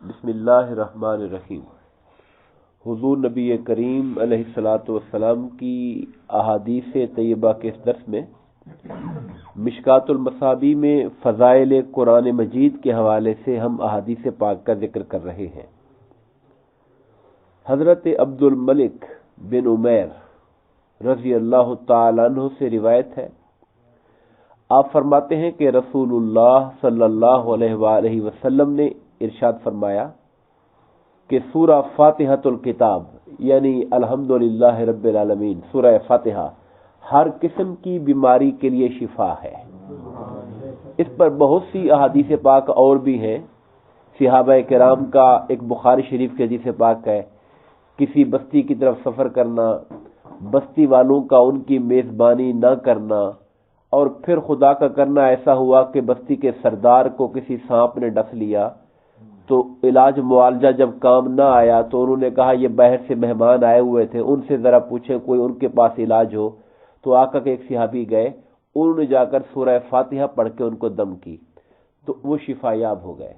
بسم اللہ الرحمن الرحیم۔ حضور نبی کریم علیہ الصلاۃ والسلام کی احادیث طیبہ کے اس درس میں مشکات المصابیح میں فضائل قرآن مجید کے حوالے سے ہم احادیث پاک کا ذکر کر رہے ہیں۔ حضرت عبد الملک بن عمیر رضی اللہ تعالی عنہ سے روایت ہے، آپ فرماتے ہیں کہ رسول اللہ صلی اللہ علیہ وآلہ وسلم نے ارشاد فرمایا کہ سورہ فاتحۃ الکتاب یعنی الحمدللہ رب العالمین، سورہ فاتحہ ہر قسم کی بیماری کے لیے شفا ہے۔ اس پر بہت سی احادیث پاک اور بھی ہیں۔ صحابہ کرام کا ایک بخاری شریف کی حدیث پاک ہے، کسی بستی کی طرف سفر کرنا، بستی والوں کا ان کی میزبانی نہ کرنا، اور پھر خدا کا کرنا ایسا ہوا کہ بستی کے سردار کو کسی سانپ نے ڈس لیا، تو علاج معالجہ جب کام نہ آیا تو انہوں نے کہا یہ باہر سے مہمان آئے ہوئے تھے، ان سے ذرا پوچھیں کوئی ان کے پاس علاج ہو۔ تو آقا کے ایک صحابی گئے، انہوں نے جا کر سورہ فاتحہ پڑھ کے ان کو دم کی تو وہ شفا یاب ہو گئے۔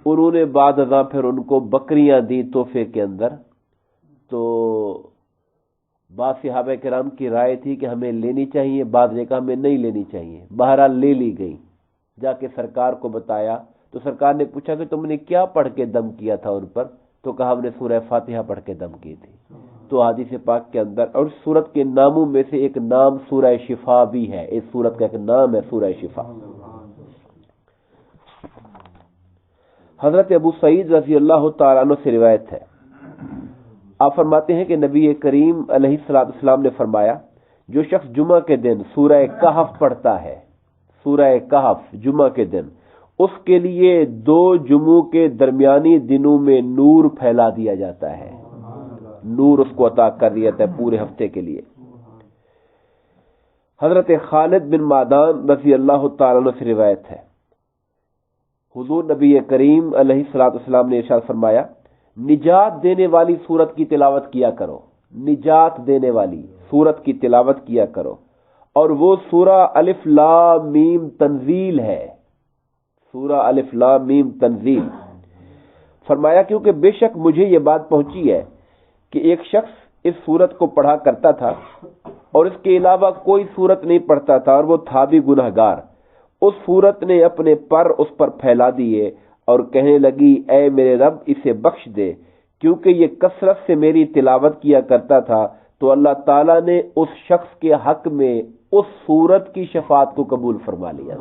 انہوں نے بعد ازاں پھر ان کو بکریاں دی تحفے کے اندر۔ تو بعض صحابہ کرام کی رائے تھی کہ ہمیں لینی چاہیے، بعض نے کہا ہمیں نہیں لینی چاہیے، بہرحال لے لی گئی۔ جا کے سرکار کو بتایا تو سرکار نے پوچھا کہ تم نے کیا پڑھ کے دم کیا تھا ان پر؟ تو کہا ہم نے سورہ فاتحہ پڑھ کے دم کی تھی۔ تو حدیث پاک کے اندر، اور سورت کے ناموں میں سے ایک نام سورہ شفا بھی ہے، اس سورت کا ایک نام ہے سورہ شفا۔ حضرت ابو سعید رضی اللہ تعالیٰ عنہ سے روایت ہے، آپ فرماتے ہیں کہ نبی کریم علیہ السلام نے فرمایا، جو شخص جمعہ کے دن سورہ کہف پڑھتا ہے، سورہ کہف جمعہ کے دن، اس کے لیے 2 جمعوں کے درمیانی دنوں میں نور پھیلا دیا جاتا ہے، نور اس کو عطا کر دیا جاتا ہے پورے ہفتے کے لیے۔ حضرت خالد بن معدان رضی اللہ تعالیٰ عنہ سے روایت ہے، حضور نبی کریم علیہ السلام نے ارشاد فرمایا، نجات دینے والی سورت کی تلاوت کیا کرو، نجات دینے والی سورت کی تلاوت کیا کرو، اور وہ سورہ الف لام میم تنزیل ہے، سورہ الف لام میم تنزیل۔ فرمایا کیونکہ بے شک مجھے یہ بات پہنچی ہے کہ ایک شخص اس سورت کو پڑھا کرتا تھا اور اس کے علاوہ کوئی سورت نہیں پڑھتا تھا، اور وہ تھا بھی گنہگار۔ اس سورت نے اپنے پر اس پر پھیلا دیے اور کہنے لگی، اے میرے رب اسے بخش دے، کیونکہ یہ کثرت سے میری تلاوت کیا کرتا تھا۔ تو اللہ تعالیٰ نے اس شخص کے حق میں اس سورت کی شفاعت کو قبول فرما لیا۔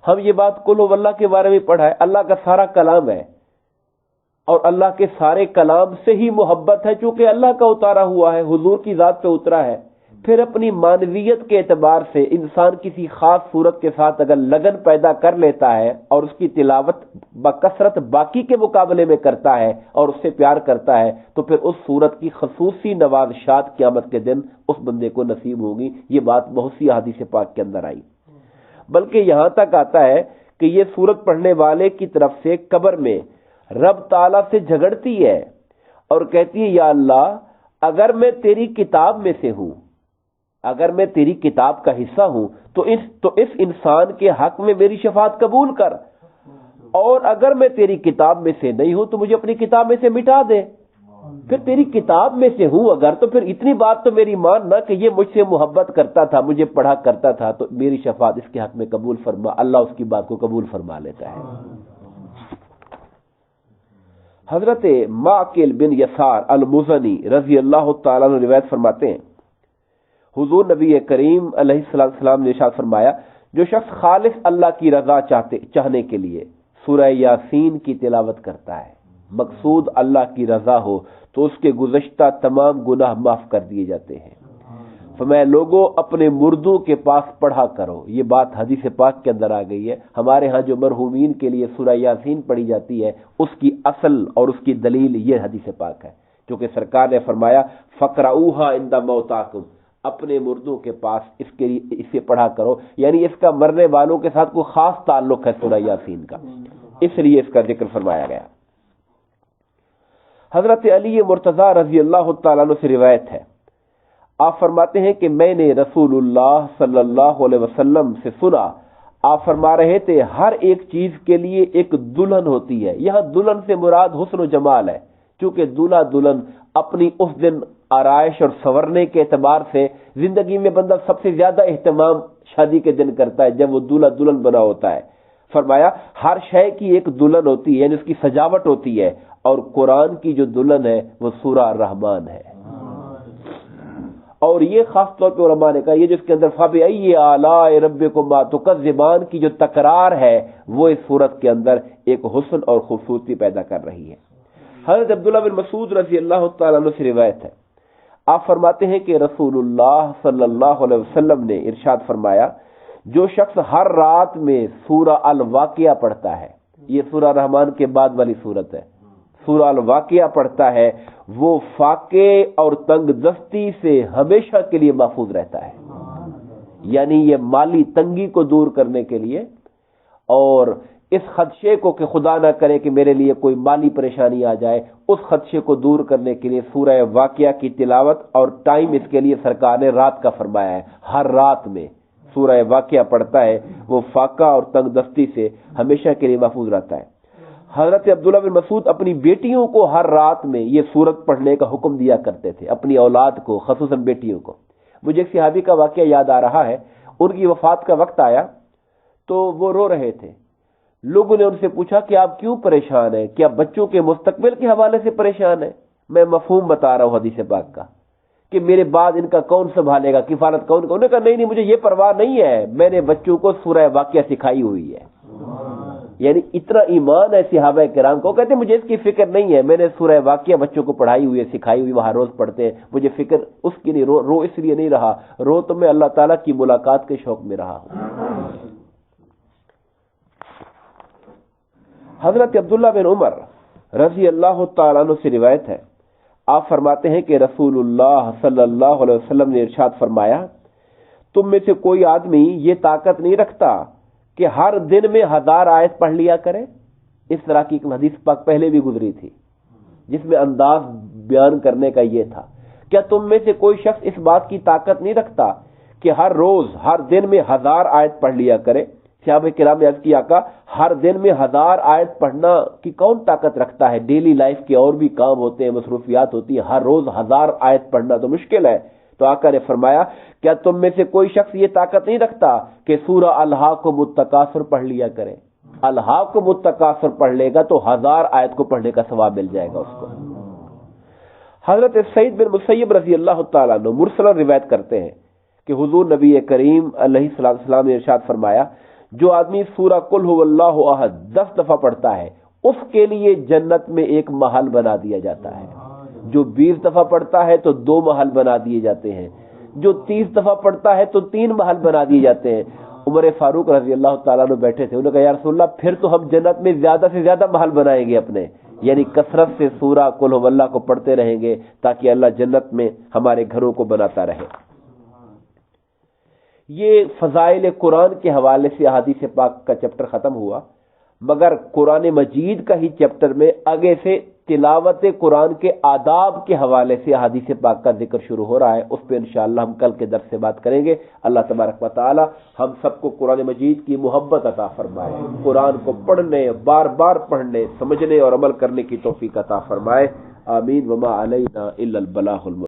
ہم یہ بات قل ہو اللہ کے بارے میں پڑھا ہے، اللہ کا سارا کلام ہے، اور اللہ کے سارے کلام سے ہی محبت ہے، چونکہ اللہ کا اتارا ہوا ہے، حضور کی ذات پہ اترا ہے۔ پھر اپنی معنویت کے اعتبار سے انسان کسی خاص صورت کے ساتھ اگر لگن پیدا کر لیتا ہے اور اس کی تلاوت بکثرت باقی کے مقابلے میں کرتا ہے اور اس سے پیار کرتا ہے، تو پھر اس صورت کی خصوصی نوازشات قیامت کے دن اس بندے کو نصیب ہوں گی۔ یہ بات بہت سی احادیث پاک کے اندر آئی، بلکہ یہاں تک آتا ہے کہ یہ سورت پڑھنے والے کی طرف سے قبر میں رب تعالیٰ سے جھگڑتی ہے اور کہتی ہے، یا اللہ اگر میں تیری کتاب میں سے ہوں، اگر میں تیری کتاب کا حصہ ہوں تو اس انسان کے حق میں میری شفاعت قبول کر، اور اگر میں تیری کتاب میں سے نہیں ہوں تو مجھے اپنی کتاب میں سے مٹا دے۔ پھر تیری کتاب میں سے ہوں اگر، تو پھر اتنی بات تو میری مان نہ کہ یہ مجھ سے محبت کرتا تھا، مجھے پڑھا کرتا تھا، تو میری شفاعت اس کے حق میں قبول فرما۔ اللہ اس کی بات کو قبول فرما لیتا ہے۔ حضرت معقل بن یسار المزنی رضی اللہ تعالیٰ عنہ روایت فرماتے ہیں، حضور نبی کریم علیہ السلام نے ارشاد فرمایا، جو شخص خالص اللہ کی رضا چاہنے کے لیے سورہ یاسین کی تلاوت کرتا ہے، مقصود اللہ کی رضا ہو، تو اس کے گزشتہ تمام گناہ معاف کر دیے جاتے ہیں۔ فرمایا، لوگوں اپنے مردوں کے پاس پڑھا کرو۔ یہ بات حدیث پاک کے اندر آ گئی ہے۔ ہمارے ہاں جو مرحومین کے لیے سورہ یاسین پڑھی جاتی ہے، اس کی اصل اور اس کی دلیل یہ حدیث پاک ہے، کیونکہ سرکار نے فرمایا، فقرؤوها عند موتاکم، اپنے مردوں کے پاس اسے پڑھا کرو، یعنی اس کا مرنے والوں کے ساتھ کوئی خاص تعلق ہے سورہ یاسین کا، اس لیے اس کا ذکر فرمایا گیا۔ حضرت علی مرتضی رضی اللہ تعالیٰ عنہ سے روایت ہے، آپ فرماتے ہیں کہ میں نے رسول اللہ صلی اللہ علیہ وسلم سے سنا، آپ فرما رہے تھے ہر ایک چیز کے لیے ایک دلہن ہوتی ہے. یہاں دلہن سے مراد حسن و جمال ہے، چونکہ دولہا دلہن اپنی اس دن آرائش اور سنورنے کے اعتبار سے زندگی میں بندہ سب سے زیادہ اہتمام شادی کے دن کرتا ہے جب وہ دولہا دلہن بنا ہوتا ہے. فرمایا ہر شے کی ایک دلہن ہوتی ہے، یعنی اس کی سجاوٹ ہوتی ہے، اور قرآن کی جو دلہن ہے وہ سورہ الرحمن ہے. اور یہ خاص طور پہ علماء نے کہا یہ جس کے اندر فَبِأَيِّ آلَاءِ رَبِّكُمَا تُكَذِّبَانِ کی جو تکرار ہے وہ اس صورت کے اندر ایک حسن اور خوبصورتی پیدا کر رہی ہے. حضرت عبداللہ بن مسعود رضی اللہ تعالیٰ عنہ سے روایت ہے، آپ فرماتے ہیں کہ رسول اللہ صلی اللہ علیہ وسلم نے ارشاد فرمایا جو شخص ہر رات میں سورہ الواقعہ پڑھتا ہے، یہ سورہ رحمان کے بعد والی صورت ہے، سورہ الواقعہ پڑھتا ہے وہ فاقے اور تنگ دستی سے ہمیشہ کے لیے محفوظ رہتا ہے. یعنی یہ مالی تنگی کو دور کرنے کے لیے اور اس خدشے کو کہ خدا نہ کرے کہ میرے لیے کوئی مالی پریشانی آ جائے، اس خدشے کو دور کرنے کے لیے سورہ واقعہ کی تلاوت اور ٹائم اس کے لیے سرکار نے رات کا فرمایا ہے. ہر رات میں سورہ واقعہ پڑھتا ہے وہ فاقہ اور تنگ دستی سے ہمیشہ کے لیے محفوظ رہتا ہے. حضرت عبداللہ بن مسعود اپنی بیٹیوں کو ہر رات میں یہ سورت پڑھنے کا حکم دیا کرتے تھے، اپنی اولاد کو، خصوصاً بیٹیوں کو. مجھے ایک صحابی کا واقعہ یاد آ رہا ہے، ان کی وفات کا وقت آیا تو وہ رو رہے تھے. لوگوں نے ان سے پوچھا کہ آپ کیوں پریشان ہیں، کیا بچوں کے مستقبل کے حوالے سے پریشان ہیں؟ میں مفہوم بتا رہا ہوں حدیث پاک کا کہ میرے بعد ان کا کون سنبھالے گا، کفالت کون. انہوں نے کہا نہیں مجھے یہ پرواہ نہیں ہے، میں نے بچوں کو سورہ واقعہ سکھائی ہوئی ہے. یعنی اتنا ایمان ہے صحابہ کرام کو، کہتے مجھے اس کی فکر نہیں ہے، میں نے سورہ واقعہ بچوں کو پڑھائی ہوئی ہے، سکھائی ہوئی، وہاں روز پڑھتے ہیں، مجھے فکر اس کی نہیں. رو اس لیے نہیں رہا، رو تو میں اللہ تعالیٰ کی ملاقات کے شوق میں رہا ہوں. حضرت عبداللہ بن عمر رضی اللہ تعالیٰ عنہ سے روایت ہے، آپ فرماتے ہیں کہ رسول اللہ صلی اللہ علیہ وسلم نے ارشاد فرمایا تم میں سے کوئی آدمی یہ طاقت نہیں رکھتا کہ ہر دن میں 1000 آیت پڑھ لیا کرے. اس طرح کی حدیث پاک پہلے بھی گزری تھی جس میں انداز بیان کرنے کا یہ تھا. کیا تم میں سے کوئی شخص اس بات کی طاقت نہیں رکھتا کہ ہر روز ہر دن میں 1000 آیت پڑھ لیا کرے؟ صحابہ کرام نے عرض کیا کہ ہر دن میں 1000 آیت پڑھنا کی کون طاقت رکھتا ہے؟ ڈیلی لائف کے اور بھی کام ہوتے ہیں، مصروفیات ہوتی ہیں، ہر روز 1000 آیت پڑھنا تو مشکل ہے. تو آقا نے فرمایا کیا تم میں سے کوئی شخص یہ طاقت نہیں رکھتا کہ سورہ الہاکم التکاثر پڑھ لیا کرے؟ الہاکم التکاثر پڑھ لے گا تو 1000 آیت کو پڑھنے کا ثواب مل جائے گا اس کو. حضرت سعید بن مسیب رضی اللہ تعالیٰ عنہ مرسلا روایت کرتے ہیں کہ حضور نبی کریم علیہ السلام نے ارشاد فرمایا جو آدمی سورہ قل هو اللہ احد 10 دفعہ پڑھتا ہے اس کے لیے جنت میں ایک محل بنا دیا جاتا ہے. جو 20 دفعہ پڑھتا ہے تو 2 محل بنا دیے جاتے ہیں، جو 30 دفعہ پڑھتا ہے تو 3 محل بنا دیے جاتے ہیں. عمر فاروق رضی اللہ تعالیٰ عنہ بیٹھے تھے، انہوں نے کہا یا رسول اللہ پھر تو ہم جنت میں زیادہ سے زیادہ محل بنائیں گے اپنے، یعنی کثرت سے سورہ قل هو اللہ کو پڑھتے رہیں گے تاکہ اللہ جنت میں ہمارے گھروں کو بناتا رہے. یہ فضائل قرآن کے حوالے سے احادیث پاک کا چیپٹر ختم ہوا، مگر قرآن مجید کا ہی چیپٹر میں آگے سے تلاوت قرآن کے آداب کے حوالے سے احادیث پاک کا ذکر شروع ہو رہا ہے. اس پہ انشاءاللہ ہم کل کے درس سے بات کریں گے. اللہ تبارک و تعالی ہم سب کو قرآن مجید کی محبت عطا فرمائے، قرآن کو پڑھنے، بار بار پڑھنے، سمجھنے اور عمل کرنے کی توفیق عطا فرمائے. آمین. وما علینا الا البلاغ المبین.